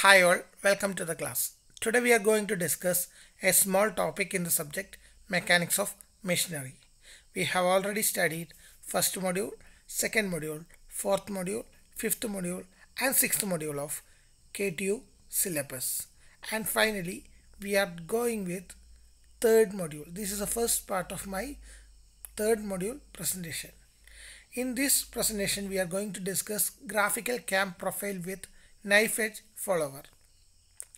Hi all, welcome to the class. Today we are going to discuss a small topic in the subject mechanics of machinery. We have already studied first module, second module, fourth module, fifth module and sixth module of KTU syllabus. And finally we are going with third module. This is the first part of my third module presentation. In this presentation, we are going to discuss graphical cam profile with knife edge follower.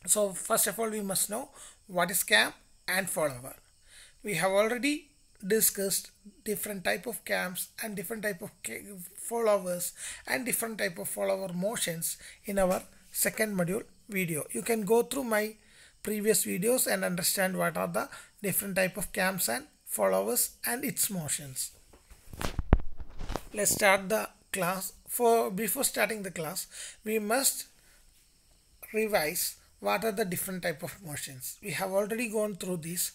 So first of all, we must know what is cam and follower. We have already discussed different type of cams and different type of followers and different type of follower motions in our second module video. You can go through my previous videos and understand what are the different type of cams and followers and its motions. Let's start the class. Before starting the class, we must revise what are the different type of motions. We have already gone through this.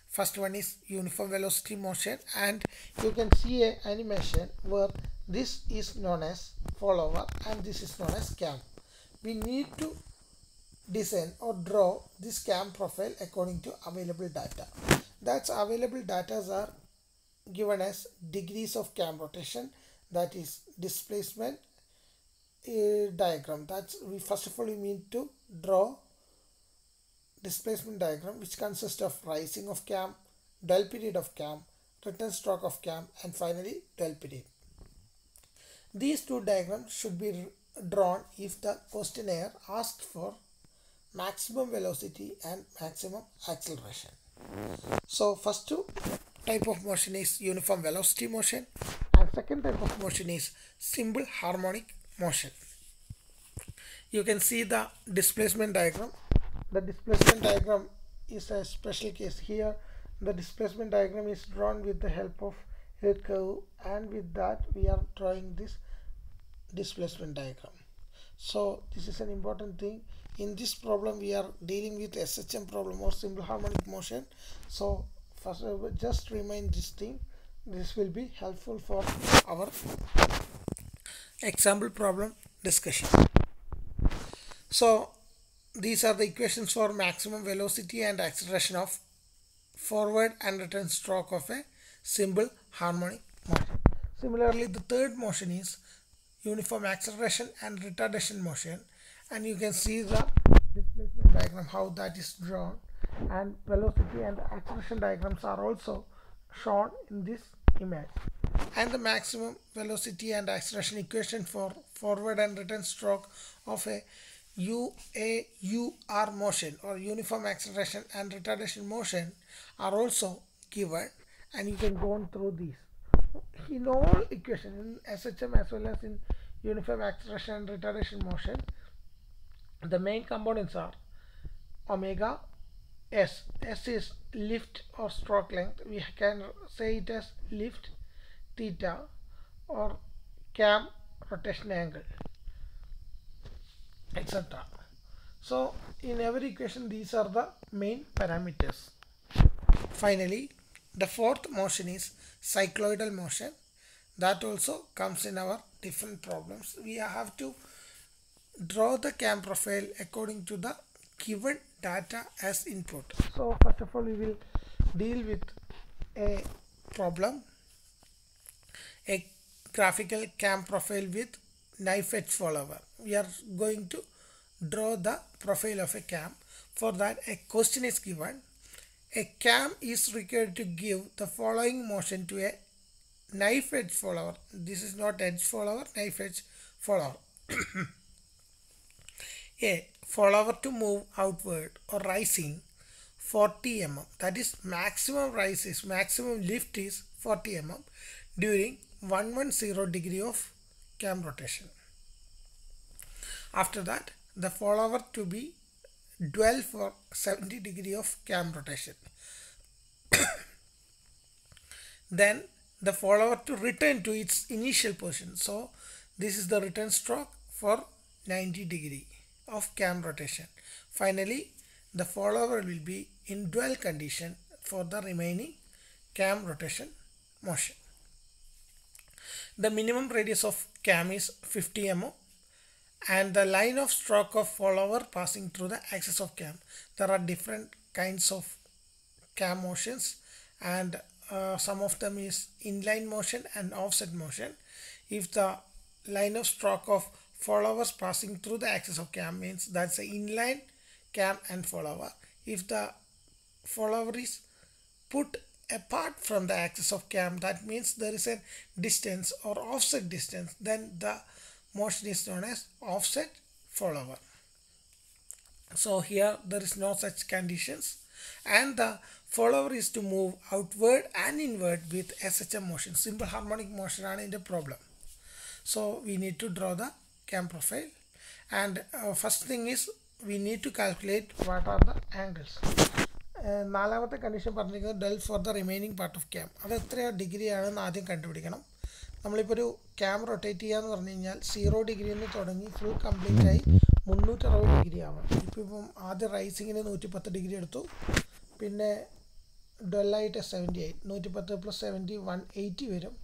First one is uniform velocity motion, and you can see a animation where this is known as follower and this is known as cam. We need to design or draw this cam profile according to available data. That's available data are given as degrees of cam rotation, that is displacement diagram. That's we first of all we need to draw displacement diagram, which consists of rising of cam, dwell period of cam, return stroke of cam, and finally dwell period. These two diagrams should be drawn if the questionnaire asks for maximum velocity and maximum acceleration. So first type of motion is uniform velocity motion, and second type of motion is simple harmonic motion. You can see the displacement diagram. The displacement diagram is a special case here. The displacement diagram is drawn with the help of a curve, and with that we are drawing this displacement diagram. So this is an important thing. In this problem we are dealing with SHM problem or simple harmonic motion. So first just remind this thing. This will be helpful for our example problem discussion. So these are the equations for maximum velocity and acceleration of forward and return stroke of a simple harmonic motion. Similarly, the third motion is uniform acceleration and retardation motion, and you can see the displacement diagram how that is drawn, and velocity and acceleration diagrams are also shown in this image. And the maximum velocity and acceleration equation for forward and return stroke of a UAUR motion or uniform acceleration and retardation motion are also given, and you can go on through these. In all equations in SHM as well as in uniform acceleration and retardation motion, the main components are omega s. S is lift or stroke length. We can say it as lift theta or cam rotation angle, etc. So in every equation these are the main parameters. Finally, the fourth motion is cycloidal motion. That also comes in our different problems. We have to draw the cam profile according to the given data as input. So first of all we will deal with a problem, a graphical cam profile with knife edge follower. We are going to draw the profile of a cam. For that, a question is given. A cam is required to give the following motion to a knife edge follower. This is not edge follower, knife edge follower. A follower to move outward or rising 40 mm, that is maximum rise is maximum lift is 40 mm during 110 degree of cam rotation. After that, the follower to be dwell for 70 degree of cam rotation. Then the follower to return to its initial position. So this is the return stroke for 90 degree of cam rotation. Finally, the follower will be in dwell condition for the remaining cam rotation motion. The minimum radius of cam is 50 mm and the line of stroke of follower passing through the axis of cam. There are different kinds of cam motions, and some of them is inline motion and offset motion. If the line of stroke of followers passing through the axis of cam means that's a inline cam and follower. If the follower is put apart from the axis of cam, that means there is a distance or offset distance, then the motion is known as offset follower. So here there is no such conditions, and the follower is to move outward and inward with SHM motion. Simple harmonic motion ആണ് ഇതിൻ്റെ problem. So we need to draw the cam profile, and first thing is we need to calculate what are the angles. നാലാമത്തെ condition പറഞ്ഞിരിക്കുന്നത് del four the remaining part of cam. അത് എത്രയോ degree ആണെന്ന് ആദ്യം കണ്ടുപിടിക്കണം. നമ്മളിപ്പോൾ ഒരു ക്യാം റൊട്ടേറ്റ് ചെയ്യാന്ന് പറഞ്ഞു കഴിഞ്ഞാൽ 0 ഡിഗ്രിയിൽ നിന്ന് തുടങ്ങി ഫുൾ കംപ്ലീറ്റ് ആയി 360 ഡിഗ്രി ആവണം. ഇപ്പം ആദ്യം റൈസിങ്ങിന് 110 ഡിഗ്രി എടുത്തു, പിന്നെ ഡെല്ലായിട്ട് 78, 110 + 70 180 വരും.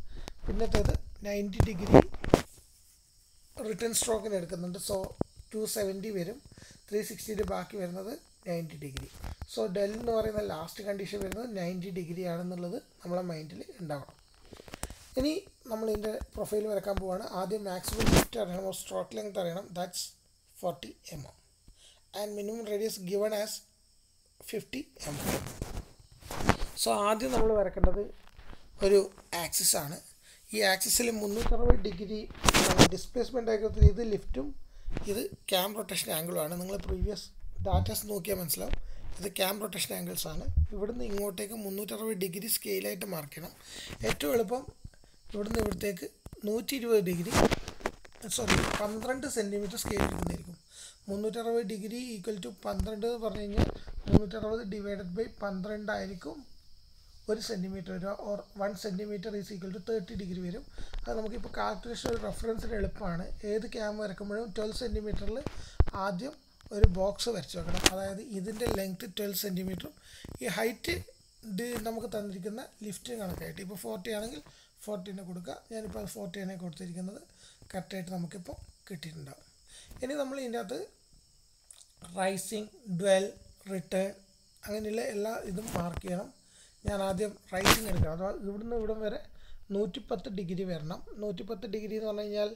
പിന്നത്തേത് 90 ഡിഗ്രി റിട്ടേൺ സ്ട്രോക്കിന് എടുക്കുന്നുണ്ട്, സോ 270 വരും. 360 ബാക്കി വരുന്നത് 90 ഡിഗ്രി. സോ ഡെൽ എന്ന് പറയുന്ന ലാസ്റ്റ് കണ്ടീഷൻ വരുന്നത് 90 ഡിഗ്രി ആണെന്നുള്ളത് നമ്മളെ മൈൻഡിൽ ഉണ്ടാവണം. ഇനി നമ്മൾ ഇതിൻ്റെ പ്രൊഫൈൽ വരക്കാൻ പോവുകയാണ്. ആദ്യം മാക്സിമം ലിഫ്റ്റ് അറിയണം, സ്ട്രോക്ക് ലെങ്ത് അറിയണം, that's 40 mm, and minimum radius given as 50 mm. So ആദ്യം നമ്മൾ വരക്കേണ്ടത് ഒരു ആക്സിസ് ആണ്. ഈ ആക്സിസിൽ 360 ഡിഗ്രി ഡിസ്പ്ലേസ്മെൻ്റ് ആക്കുന്നത് ഇത് ലിഫ്റ്റും ഇത് ക്യാം റൊട്ടേഷൻ ആംഗിളുമാണ്. നിങ്ങൾ പ്രീവിയസ് ഡാറ്റാസ് നോക്കിയാൽ മനസ്സിലാവും ഇത് ക്യാം റൊട്ടേഷൻ ആംഗിൾസ് ആണ്. ഇവിടുന്ന് ഇങ്ങോട്ടേക്ക് 360 ഡിഗ്രി സ്കെയിലായിട്ട് മാർക്ക് ചെയ്യണം. ഏറ്റവും എളുപ്പം ഇവിടുന്ന് ഇവിടത്തേക്ക് 120 ഡിഗ്രി 12 സെൻറ്റിമീറ്റർ സ്കെയിൽ എടുക്കുന്നതായിരിക്കും. 360 ഡിഗ്രി ഈക്വൽ ടു 12 എന്ന് പറഞ്ഞു കഴിഞ്ഞാൽ 360 ഡിവൈഡഡ് ബൈ 12 ആയിരിക്കും 1 സെൻറ്റിമീറ്റർ വരിക, or 1 centimetre is equal to 30 degree വരും. അത് നമുക്കിപ്പോൾ കാൽക്കുലേഷൻ ഒരു റെഫറൻസിന് എളുപ്പമാണ്. ഏത് ക്യാം വരക്കുമ്പോഴും 12 സെൻറ്റിമീറ്ററിൽ ആദ്യം ഒരു ബോക്സ് വരച്ച് വെക്കണം. അതായത് ഇതിൻ്റെ ലെങ്ത്ത് 12 സെൻറ്റിമീറ്ററും ഈ ഹൈറ്റ് നമുക്ക് തന്നിരിക്കുന്ന ലിഫ്റ്റ് കണക്കായിട്ട് ഇപ്പോൾ 40 ആണെങ്കിൽ 40 കൊടുക്കുക. ഞാനിപ്പോൾ അത് 40 കൊടുത്തിരിക്കുന്നത് കറക്റ്റായിട്ട് നമുക്കിപ്പോൾ കിട്ടിയിട്ടുണ്ടാവും. ഇനി നമ്മൾ ഇതിൻ്റെ അകത്ത് റൈസിങ്, ഡ്വെൽ, റിട്ടേൺ അങ്ങനെയുള്ള എല്ലാ ഇതും മാർക്ക് ചെയ്യണം. ഞാൻ ആദ്യം റൈസിങ് എടുക്കണം, അഥവാ ഇവിടുന്ന് ഇവിടം വരെ 110 ഡിഗ്രി വരണം. 110 ഡിഗ്രി എന്ന് പറഞ്ഞു കഴിഞ്ഞാൽ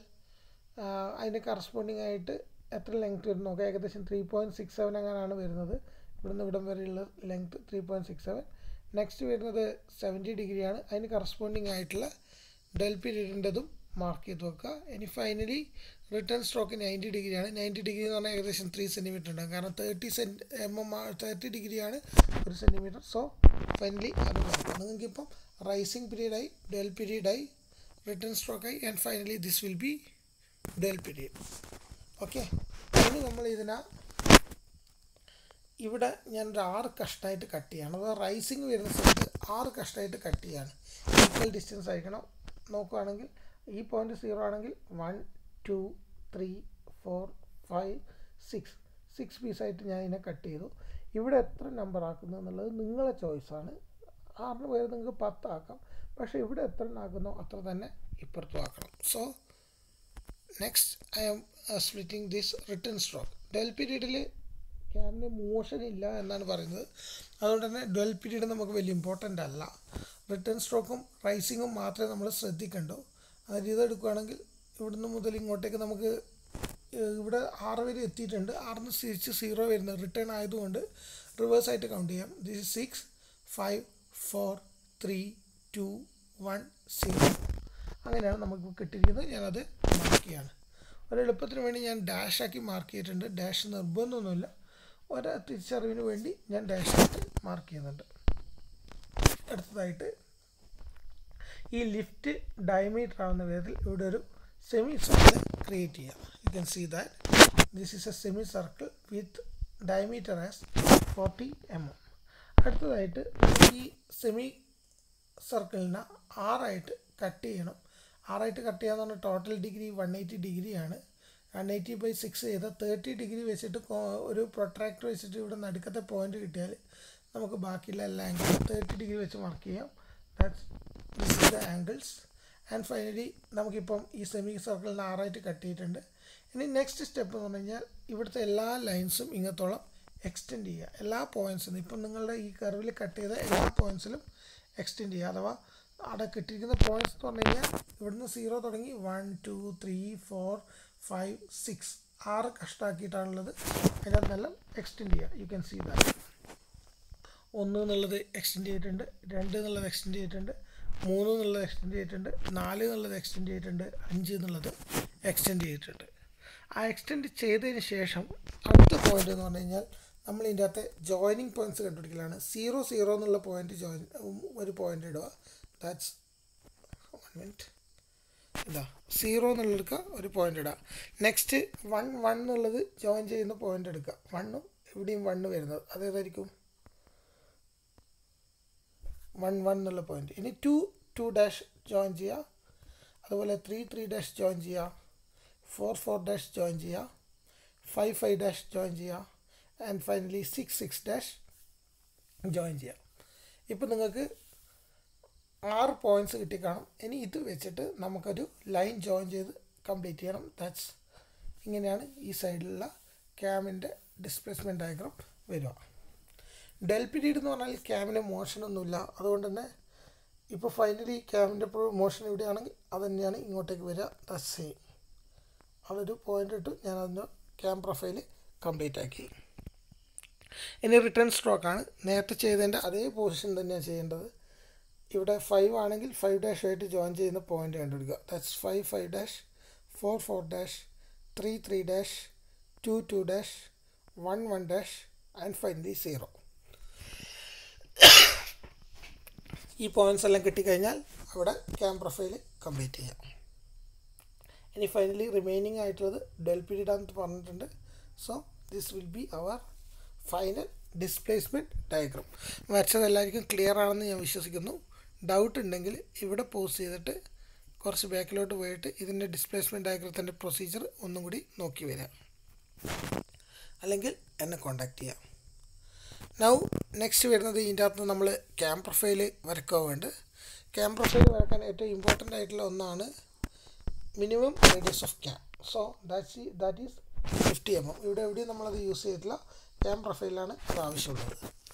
അതിൻ്റെ കറസ്പോണ്ടിങ് ആയിട്ട് എത്ര ലെങ്ത്ത് വരും നോക്കാം. ഏകദേശം 3.67 അങ്ങനെയാണ് വരുന്നത്. ഇവിടുന്ന് ഇവിടം വരെയുള്ള ലെങ്ത്ത് 3.67. നെക്സ്റ്റ് വരുന്നത് 70 ഡിഗ്രിയാണ്. അതിന് കറസ്പോണ്ടിങ് ആയിട്ടുള്ള ഡെൽ പീരീഡിൻ്റെതും മാർക്ക് ചെയ്ത് വെക്കുക. ഇനി ഫൈനലി റിട്ടേൺ സ്ട്രോക്ക് 90 ഡിഗ്രിയാണ്. 90 ഡിഗ്രി എന്ന് പറഞ്ഞാൽ ഏകദേശം 3 സെൻറ്റിമീറ്റർ ഉണ്ടാകും, കാരണം 30 ഡിഗ്രിയാണ് 1 സെൻറ്റിമീറ്റർ. സോ ഫൈനലി അത് മാർക്ക്. നിങ്ങൾക്കിപ്പം റൈസിങ് പീരീഡായി, ഡെൽ പീരീഡായി, റിട്ടേൺ സ്ട്രോക്കായി, and finally this will be dwell period. Okay, ഇനി നമ്മൾ ഇവിടെ ഞാൻ ഒരു 6 കഷ്ണമായിട്ട് കട്ട് ചെയ്യണം. അതായത് റൈസിങ് വരുന്ന സമയത്ത് 6 കഷ്ണമായിട്ട് കട്ട് ചെയ്യാണ്. ഈക്വൽ ഡിസ്റ്റൻസ് ആയിരിക്കണം. നോക്കുകയാണെങ്കിൽ ഈ പോയിന്റ് 0 ആണെങ്കിൽ 1 2 3 4 5 6 പീസായിട്ട് ഞാൻ ഇതിനെ കട്ട് ചെയ്തു. ഇവിടെ എത്ര നമ്പർ ആക്കുന്നു എന്നുള്ളത് നിങ്ങളെ ചോയ്സാണ്. 6 പേര് നിങ്ങൾക്ക് 10 ആക്കാം, പക്ഷേ ഇവിടെ എത്ര ആക്കുന്നോ അത്ര തന്നെ ഇപ്പുറത്തും ആക്കണം. So next I am splitting this return stroke. Dwell പീരീഡിൽ ക്യാമിന് മോഷൻ ഇല്ല എന്നാണ് പറയുന്നത്. അതുകൊണ്ട് തന്നെ ഡെൽ പീരീഡ് നമുക്ക് വലിയ ഇമ്പോർട്ടൻ്റ് അല്ല. റിട്ടേൺ സ്ട്രോക്കും റൈസിങ്ങും മാത്രമേ നമ്മൾ ശ്രദ്ധിക്കണ്ടൂ. അതായത് ഇതെടുക്കുകയാണെങ്കിൽ ഇവിടുന്ന് മുതൽ ഇങ്ങോട്ടേക്ക് നമുക്ക് ഇവിടെ 6 വരെ എത്തിയിട്ടുണ്ട്. 6 തിരിച്ച് 0 വരുന്നത് റിട്ടേൺ ആയതുകൊണ്ട് റിവേഴ്സായിട്ട് കൗണ്ട് ചെയ്യാം. This is 6 5 4 3 2 1 0. അങ്ങനെയാണ് നമുക്ക് കിട്ടിയിരിക്കുന്നത്. ഞാനത് മാർക്ക് ചെയ്യാണ്. ഒരെളുപ്പത്തിന് വേണ്ടി ഞാൻ ഡാഷാക്കി മാർക്ക് ചെയ്തിട്ടുണ്ട്. ഡാഷ് നിർബന്ധമൊന്നുമില്ല, ഒരു തിരിച്ചറിവിന് വേണ്ടി ഞാൻ ഡാഷായിട്ട് മാർക്ക് ചെയ്യുന്നുണ്ട്. അടുത്തതായിട്ട് ഈ ലിഫ്റ്റ് ഡയമീറ്റർ ആവുന്ന വിധത്തിൽ ഇവിടെ ഒരു സെമി സർക്കിൾ ക്രിയേറ്റ് ചെയ്യാം. You can see that this is a semi circle with diameter as 40 mm. അടുത്തതായിട്ട് ഈ സെമി സർക്കിളിനെ 6 ആയിട്ട് കട്ട് ചെയ്യണം. 6 ആയിട്ട് കട്ട് ചെയ്യാന്ന് പറഞ്ഞാൽ ടോട്ടൽ ഡിഗ്രി 180 ഡിഗ്രിയാണ്. 180/6 ചെയ്ത 30 ഡിഗ്രി വെച്ചിട്ട് ഒരു പ്രൊട്രാക്ടർ വെച്ചിട്ട് ഇവിടെ നടുക്കത്തെ പോയിന്റ് കിട്ടിയാൽ നമുക്ക് ബാക്കിയുള്ള എല്ലാ ആംഗിളും 30 ഡിഗ്രി വെച്ച് മാർക്ക് ചെയ്യാം. This is the angles. And finally നമുക്കിപ്പം ഈ സെമി സർക്കിളിന് 6 ആയിട്ട് കട്ട് ചെയ്തിട്ടുണ്ട്. ഇനി നെക്സ്റ്റ് സ്റ്റെപ്പ് എന്ന് പറഞ്ഞു കഴിഞ്ഞാൽ ഇവിടുത്തെ എല്ലാ ലൈൻസും ഇങ്ങത്തോളം എക്സ്റ്റെൻഡ് ചെയ്യുക. എല്ലാ പോയിൻറ്റ്സിനും ഇപ്പം നിങ്ങളുടെ ഈ കർവിൽ കട്ട് ചെയ്ത എല്ലാ പോയിൻറ്റ്സിലും എക്സ്റ്റെൻഡ് ചെയ്യുക. അഥവാ അവിടെ കിട്ടിയിരിക്കുന്ന പോയിൻറ്റ്സ് എന്ന് പറഞ്ഞു കഴിഞ്ഞാൽ ഇവിടുന്ന് 0 തുടങ്ങി 1 2 3 4 5 6 6 കഷ്ടാക്കിയിട്ടാണുള്ളത്. അതിനകത്തെല്ലാം എക്സ്റ്റെൻഡ് ചെയ്യുക. യു ക്യാൻ സീ ദാറ്റ് 1 എന്നുള്ളത് എക്സ്റ്റെൻഡ് ചെയ്തിട്ടുണ്ട്, 2 എന്നുള്ളത് എക്സ്റ്റെൻഡ് ചെയ്തിട്ടുണ്ട്, 3 എന്നുള്ളത് എക്സ്റ്റെൻഡ് ചെയ്തിട്ടുണ്ട്, 4 എന്നുള്ളത് എക്സ്റ്റെൻഡ് ചെയ്തിട്ടുണ്ട്, 5 എന്നുള്ളത് എക്സ്റ്റെൻഡ് ചെയ്തിട്ടുണ്ട്. ആ എക്സ്റ്റെൻഡ് ചെയ്തതിന് ശേഷം അടുത്ത പോയിൻ്റ് എന്ന് പറഞ്ഞു കഴിഞ്ഞാൽ നമ്മൾ ഇതിൻ്റെ അകത്ത് ജോയിനിങ് പോയിൻറ്റ്സ് കണ്ടുപിടിക്കലാണ്. 0 0 എന്നുള്ള പോയിൻ്റ് ഒരു പോയിൻ്റ് ഇടുക. That's 1 minute. ഇതാ 0 എന്നുള്ളെടുക്കുക, ഒരു പോയിൻ്റ് ഇടുക. നെക്സ്റ്റ് 1 1 എന്നുള്ളത് ജോയിൻ ചെയ്യുന്ന പോയിൻ്റ് എടുക്കുക. 1 ഇവിടെയും 1 വരുന്നത് അതേതായിരിക്കും 1 1 എന്നുള്ള പോയിൻ്റ്. ഇനി 2 2 ഡാഷ് ജോയിൻ ചെയ്യുക. അതുപോലെ 3 3 ഡാഷ് ജോയിൻ ചെയ്യുക. 4 4 ഡാഷ് ജോയിൻ ചെയ്യുക. 5 5 ഡാഷ് ജോയിൻ ചെയ്യുക. ആൻഡ് ഫൈനലി 6 6 ഡാഷ് ജോയിൻ ചെയ്യുക. ഇപ്പം നിങ്ങൾക്ക് 6 പോയിൻറ്റ്സ് കിട്ടിക്കാണും. ഇനി ഇത് വെച്ചിട്ട് നമുക്കൊരു ലൈൻ ജോയിൻ ചെയ്ത് കംപ്ലീറ്റ് ചെയ്യണം. ദാറ്റ്സ് ഇങ്ങനെയാണ് ഈ സൈഡിലുള്ള ക്യാമിൻ്റെ ഡിസ്പ്ലേസ്മെൻറ്റ് ഡയഗ്രാം വരിക. ഡെൽ പീരീഡ് എന്ന് പറഞ്ഞാൽ ക്യാമിന് മോഷനൊന്നുമില്ല. അതുകൊണ്ട് തന്നെ ഇപ്പോൾ ഫൈനലി ക്യാമിൻ്റെ മോഷൻ ഇവിടെയാണെങ്കിൽ അത് തന്നെയാണ് ഇങ്ങോട്ടേക്ക് വരിക. That's same. അതൊരു പോയിൻ്റ് ഇട്ട് ഞാൻ അതിൻ്റെ ക്യാം പ്രൊഫൈൽ കംപ്ലീറ്റ് ആക്കി. ഇനി റിട്ടേൺ സ്ട്രോക്കാണ്. നേരത്തെ ചെയ്തതിൻ്റെ അതേ പൊസിഷൻ തന്നെയാണ് ചെയ്യേണ്ടത്. ഇവിടെ 5 ആണെങ്കിൽ 5 ഡാഷ് ആയിട്ട് ജോയിൻ ചെയ്യുന്ന പോയിൻ്റ് കണ്ടുപിടിക്കുക. That's 5 5 dash 4 4 dash 3 3 dash 2 2 dash 1 1 dash and finally 0. ഈ പോയിൻറ്റ്സ് എല്ലാം കിട്ടിക്കഴിഞ്ഞാൽ അവിടെ ക്യാം പ്രൊഫൈൽ കംപ്ലീറ്റ് ചെയ്യാം. ഇനി ഫൈനലി റിമൈനിങ് ആയിട്ടുള്ളത് ഡെൽ പീരീഡ് ആണെന്ന് പറഞ്ഞിട്ടുണ്ട്. So this will be our final displacement diagram. വരച്ചത് എല്ലാവർക്കും ക്ലിയർ ആണെന്ന് ഞാൻ വിശ്വസിക്കുന്നു. ഡൗട്ട് ഉണ്ടെങ്കിൽ ഇവിടെ പോസ് ചെയ്തിട്ട് കുറച്ച് ബാക്കിലോട്ട് പോയിട്ട് ഇതിൻ്റെ ഡിസ്പ്ലേസ്മെൻറ്റ് ഡയഗ്രത്തിൻ്റെ പ്രൊസീജിയർ ഒന്നും കൂടി നോക്കി വരാം, അല്ലെങ്കിൽ എന്നെ കോൺടാക്റ്റ് ചെയ്യാം. നൗ നെക്സ്റ്റ് വരുന്നത് ഇതിൻ്റെ അകത്ത് നമ്മൾ ക്യാം പ്രൊഫൈൽ വരക്കുക വേണ്ട. ക്യാം പ്രൊഫൈൽ വരക്കാൻ ഏറ്റവും ഇമ്പോർട്ടൻ്റ് ആയിട്ടുള്ള ഒന്നാണ് minimum radius of cam. So that is 50 mm. ഇവിടെ എവിടെയും നമ്മളത് യൂസ് ചെയ്തിട്ടില്ല. ക്യാം പ്രൊഫൈലാണ് അത് ആവശ്യമുള്ളത്.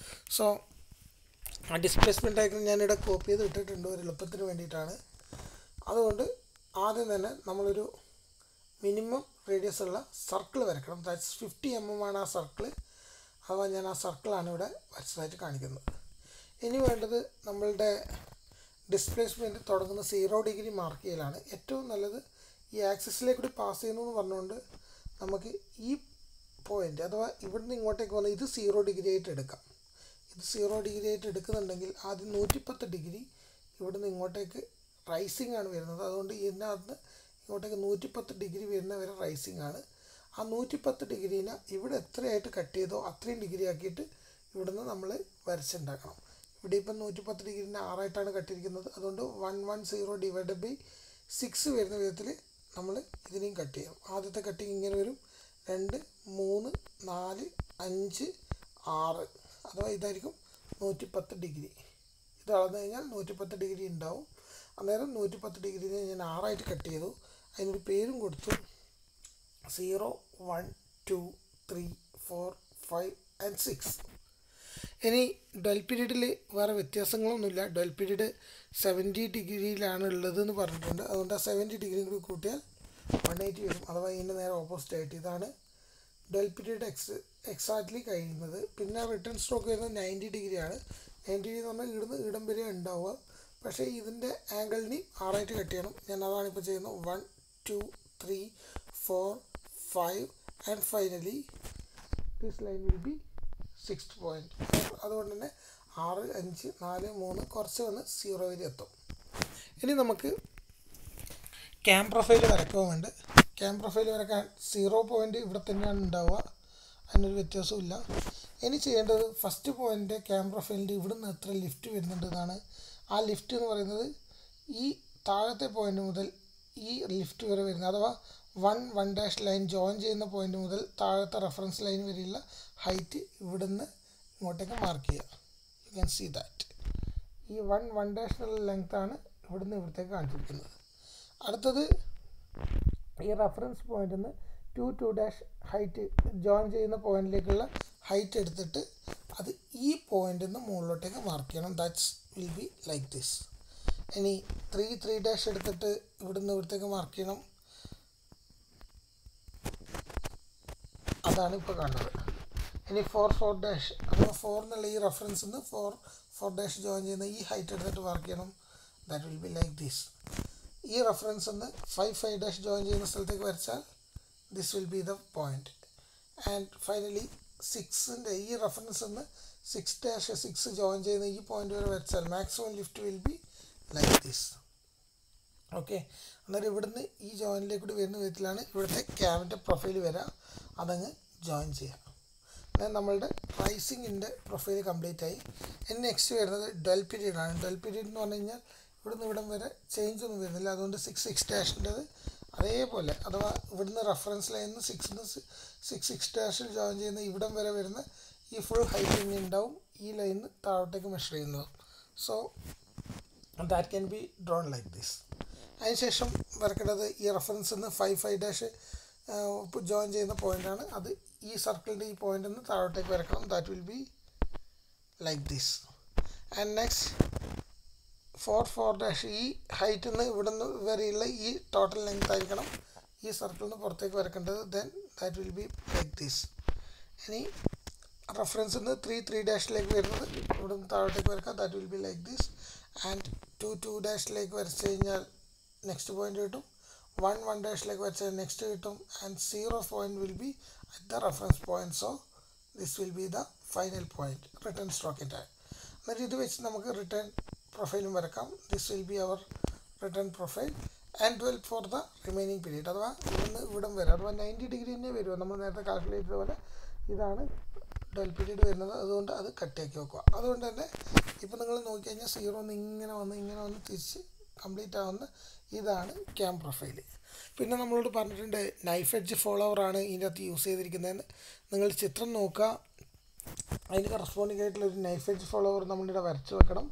സോ ആ ഡിസ്പ്ലേസ്മെൻറ്റ് ഡയഗ്രം ഞാനിവിടെ കോപ്പി ചെയ്ത് ഇട്ടിട്ടുണ്ട് ഒരു എളുപ്പത്തിന് വേണ്ടിയിട്ടാണ്. അതുകൊണ്ട് ആദ്യം തന്നെ നമ്മളൊരു മിനിമം റേഡിയസ് ഉള്ള സർക്കിൾ വരക്കണം. ദാറ്റ്സ് 50 mm ആണ് ആ സർക്കിൾ. അഥവാ ഞാൻ ആ സർക്കിളാണ് ഇവിടെ വരച്ചതായിട്ട് കാണിക്കുന്നത്. ഇനി വേണ്ടത് നമ്മളുടെ ഡിസ്പ്ലേസ്മെൻറ്റ് തുടങ്ങുന്ന 0 ഡിഗ്രി മാർക്ക് ചെയ്യലാണ്. ഏറ്റവും നല്ലത് ഈ ആക്സിസിലേക്ക് കൂടി പാസ് ചെയ്യുന്നു എന്ന് പറഞ്ഞുകൊണ്ട് നമുക്ക് ഈ പോയിൻ്റ് അഥവാ ഇവിടുന്ന് ഇങ്ങോട്ടേക്ക് വന്ന് ഇത് 0 ഡിഗ്രി ആയിട്ട് എടുക്കാം. ഇത് 0 ഡിഗ്രി ആയിട്ട് എടുക്കുന്നുണ്ടെങ്കിൽ ആദ്യം 110 ഡിഗ്രി ഇവിടുന്ന് ഇങ്ങോട്ടേക്ക് റൈസിങ് ആണ് വരുന്നത്. അതുകൊണ്ട് ഇതിനകത്ത് ഇങ്ങോട്ടേക്ക് 110 ഡിഗ്രി വരുന്ന വരെ റൈസിങ് ആണ്. ആ 110 ഡിഗ്രീനെ ഇവിടെ എത്രയായിട്ട് കട്ട് ചെയ്തോ അത്രയും ഡിഗ്രി ആക്കിയിട്ട് ഇവിടുന്ന് നമ്മൾ വരച്ചുണ്ടാക്കണം. ഇവിടെ ഇപ്പം 110 ഡിഗ്രീനെ 6ആയിട്ടാണ് കട്ടിരിക്കുന്നത്. അതുകൊണ്ട് 110 ഡിവൈഡഡ് ബൈ 6 വരുന്ന വിധത്തിൽ നമ്മൾ ഇതിനെയും കട്ട് ചെയ്യണം. ആദ്യത്തെ കട്ടിങ് ഇങ്ങനെ വരും. 2 3 4 5 6 അഥവാ ഇതായിരിക്കും 110 ഡിഗ്രി. ഇത് അളന്നു കഴിഞ്ഞാൽ 110 ഡിഗ്രി ഉണ്ടാവും. അന്നേരം 110 ഡിഗ്രീനെ ഞാൻ 6ആയിട്ട് കട്ട് ചെയ്തു. അതിനൊരു പേരും കൊടുത്തു. 0 1 2 3 4 5 ആൻഡ് 6. ഇനി ഡെൽ പീരീഡിൽ വേറെ വ്യത്യാസങ്ങളൊന്നുമില്ല. ഡെൽ പീരീഡ് 70 ഡിഗ്രിയിലാണ് ഉള്ളതെന്ന് പറഞ്ഞിട്ടുണ്ട്. അതുകൊണ്ട് ആ 70 ഡിഗ്രി കൂടി കൂട്ടിയാൽ 180 വരും. അഥവാ ഇതിൻ്റെ നേരെ ഓപ്പോസിറ്റ് ആയിട്ട് ഇതാണ് ഡെൽ പീരീഡ് എക്സാക്ട്ലി കഴിയുന്നത്. പിന്നെ റിട്ടേൺ സ്ട്രോക്ക് വരുന്നത് 90 ഡിഗ്രിയാണ്. 90 ഡിഗ്രി എന്ന് പറഞ്ഞാൽ ഇവിടുന്ന് ഇടം വരെ ഉണ്ടാവുക. പക്ഷേ ഇതിൻ്റെ ആംഗിളിന് 6ആയിട്ട് കട്ട് ചെയ്യണം. ഞാൻ അതാണ് ഇപ്പോൾ ചെയ്യുന്നത്. 1 2 3 4 5 and finally this line will be 6th point. അതുകൊണ്ട് തന്നെ 6 5 4 3 കുറച്ച് വന്ന് 0 വരെ എത്തും. ഇനി നമുക്ക് ക്യാം പ്രൊഫൈൽ വരക്കുന്നുണ്ട്. ക്യാം പ്രൊഫൈൽ വരക്കാൻ 0 പോയിൻ്റ് ഇവിടെ തന്നെയാണ് ഉണ്ടാവുക. അതിനൊരു വ്യത്യാസമില്ല. ഇനി ചെയ്യേണ്ടത് ഫസ്റ്റ് പോയിൻ്റ് ക്യാം പ്രൊഫൈലിൻ്റെ ഇവിടുന്ന് എത്ര ലിഫ്റ്റ് വരുന്നുണ്ടെന്നാണ്. ആ ലിഫ്റ്റ് എന്ന് പറയുന്നത് ഈ താഴത്തെ പോയിൻ്റ് മുതൽ ഈ ലിഫ്റ്റ് വരെ വരുന്നത്. അഥവാ 1 1 ഡാഷ് ലൈൻ ജോയിൻ ചെയ്യുന്ന പോയിൻ്റ് മുതൽ താഴത്തെ റെഫറൻസ് ലൈൻ വരെയുള്ള ഹൈറ്റ് ഇവിടുന്ന് ഇങ്ങോട്ടേക്ക് മാർക്ക് ചെയ്യുക. You can see that. ഈ 1 1 ഡാഷിനുള്ള ലെങ്ത്താണ് ഇവിടുന്ന് ഇവിടത്തേക്ക് കാണിച്ചിരിക്കുന്നത്. അടുത്തത് ഈ റെഫറൻസ് പോയിൻ്റിൽ നിന്ന് 2 ഡാഷ് ഹൈറ്റ് ജോയിൻ ചെയ്യുന്ന പോയിന്റിലേക്കുള്ള ഹൈറ്റ് എടുത്തിട്ട് അത് ഈ പോയിന്റിൽ നിന്ന് മുകളിലോട്ടേക്ക് മാർക്ക് ചെയ്യണം. That's will be like this. ഇനി 3 ഡാഷ് എടുത്തിട്ട് ഇവിടുന്ന് ഇവിടത്തേക്ക് മാർക്ക് ചെയ്യണം. അതാണ് ഇപ്പോൾ കാണുന്നത്. ഇനി 4 ഡാഷ് അപ്പോൾ 4 എന്നുള്ള ഈ റെഫറൻസിൽ നിന്ന് 4 ഡാഷ് ജോയിൻ ചെയ്യുന്ന ഈ ഹൈറ്റ് എടുത്തിട്ട് മാർക്ക് ചെയ്യണം. That will be like this. ഈ റെഫറൻസിൽ നിന്ന് 5 ഡാഷ് ജോയിൻ ചെയ്യുന്ന സ്ഥലത്തേക്ക് വരച്ചാൽ this will be the point. And finally 6ൻ്റെ ഈ റെഫറൻസിൽ നിന്ന് 6 ജോയിൻ ചെയ്യുന്ന ഈ പോയിന്റ് വരെ വരച്ചാൽ maximum lift will be like this. Okay, അന്നേരം ഇവിടുന്ന് ഈ ജോയിനിലേക്ക് കൂടി വരുന്ന വിധത്തിലാണ് ഇവിടുത്തെ ക്യാമിൻ്റെ പ്രൊഫൈൽ വരിക. അതങ്ങ് ജോയിൻ ചെയ്യാം. എന്നാൽ നമ്മളുടെ റൈസിങ്ങിൻ്റെ പ്രൊഫൈൽ കംപ്ലീറ്റ് ആയി. ഇനി നെക്സ്റ്റ് വരുന്നത് ഡെൽ പീരീഡ് ആണ്. ഡെൽ പീരീഡ് എന്ന് പറഞ്ഞു കഴിഞ്ഞാൽ ഇവിടുന്ന് ഇവിടം വരെ ചേഞ്ച് ഒന്നും വരുന്നില്ല. അതുകൊണ്ട് 6 ഡാഷിൻ്റെത് അതേപോലെ, അഥവാ ഇവിടുന്ന് റെഫറൻസ് ലൈനിൽ 6 ഡാഷിൽ ജോയിൻ ചെയ്യുന്ന ഇവിടം വരെ വരുന്ന ഈ ഫുൾ ഹൈറ്റ് ഇനി ഉണ്ടാവും ഈ ലൈനിൽ താഴോട്ടേക്ക് മെഷർ ചെയ്യുന്നത്. So that can be drone like this. അതിനുശേഷം വരക്കേണ്ടത് ഈ റെഫറൻസിൽ നിന്ന് 5 ഡാഷ് ജോയിൻ ചെയ്യുന്ന പോയിൻ്റാണ്. അത് ഈ സർക്കിളിൻ്റെ ഈ പോയിൻ്റിൽ നിന്ന് താഴോട്ടേക്ക് വരക്കണം. That will be like this. And next 4 dash ഈ ഹൈറ്റിൽ നിന്ന് ഇവിടെ നിന്ന് വരെയുള്ള ഈ ടോട്ടൽ ലെങ്ത് ആയിരിക്കണം ഈ സർക്കിളിൽ നിന്ന് പുറത്തേക്ക് വരക്കേണ്ടത്. Then that will be like this. ഇനി റെഫറൻസിൽ നിന്ന് 3 ഡാഷിലേക്ക് വരുന്നത് ഇവിടെ നിന്ന് താഴോട്ടേക്ക് വരക്കാം. That will be like this. And 2 ഡാഷിലേക്ക് വരച്ച് കഴിഞ്ഞാൽ നെക്സ്റ്റ് പോയിന്റ് കിട്ടും. 1 ഡാഷിലേക്ക് വരച്ചാൽ നെക്സ്റ്റ് കിട്ടും. And 0 point will be at the reference point. So this will be the final point return സ്ട്രോക്കിൻ്റെ. എന്നിട്ട് ഇത് വെച്ച് നമുക്ക് റിട്ടേൺ പ്രൊഫൈലും വരക്കാം. This will be our return profile. And 12 for the remaining period. അഥവാ ഇവിടുന്ന് ഇവിടം വരെ അഥവാ 90 ഡിഗ്രി തന്നെ വരുമോ. നമ്മൾ നേരത്തെ കാൽക്കുലേറ്റ് ചെയ്ത പോലെ ഇതാണ് ഡെൽ പീരീഡ് വരുന്നത്. അതുകൊണ്ട് അത് കട്ടാക്കി വെക്കുക. അതുകൊണ്ട് തന്നെ ഇപ്പോൾ നിങ്ങൾ നോക്കിക്കഴിഞ്ഞാൽ 0 ഇങ്ങനെ വന്ന് തിരിച്ച് കംപ്ലീറ്റ് ആവുന്ന ഇതാണ് ക്യാം പ്രൊഫൈൽ. പിന്നെ നമ്മളോട് പറഞ്ഞിട്ടുണ്ട് നൈഫ് എഡ്ജ് ഫോളോവറാണ് ഇതിൻ്റെ അകത്ത് യൂസ് ചെയ്തിരിക്കുന്നതെന്ന്. നിങ്ങൾ ചിത്രം നോക്കുക, അതിന് കറസ്പോണ്ടിങ് ആയിട്ടുള്ളൊരു നൈഫ് എഡ്ജ് ഫോളോവർ നമ്മളിവിടെ വരച്ച് വെക്കണം.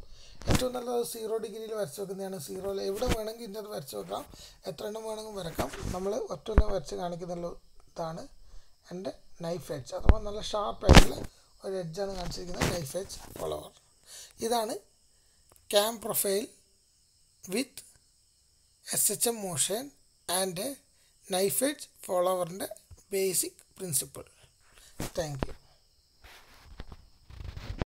ഏറ്റവും നല്ലത് 0 ഡിഗ്രിയിൽ വരച്ച് വെക്കുന്നതാണ്. 0 എവിടെ വേണമെങ്കിൽ ഇതിൻ്റെ അത് വരച്ച് വെക്കാം. എത്ര എണ്ണം വേണമെങ്കിൽ വരക്കാം. നമ്മൾ ഒറ്റൊന്നും വരച്ച് കാണിക്കുന്നുള്ള ഇതാണ് എൻ്റെ നൈഫ് എഡ്ജ്, അഥവാ നല്ല ഷാർപ്പായിട്ടുള്ള ഒരു എഡ്ജാണ് കാണിച്ചിരിക്കുന്നത് നൈഫ് എഡ്ജ് ഫോളോവർ. ഇതാണ് cam profile with SHM motion and knife edge ഫോളോവറിൻ്റെ ബേസിക് പ്രിൻസിപ്പിൾ. Thank U.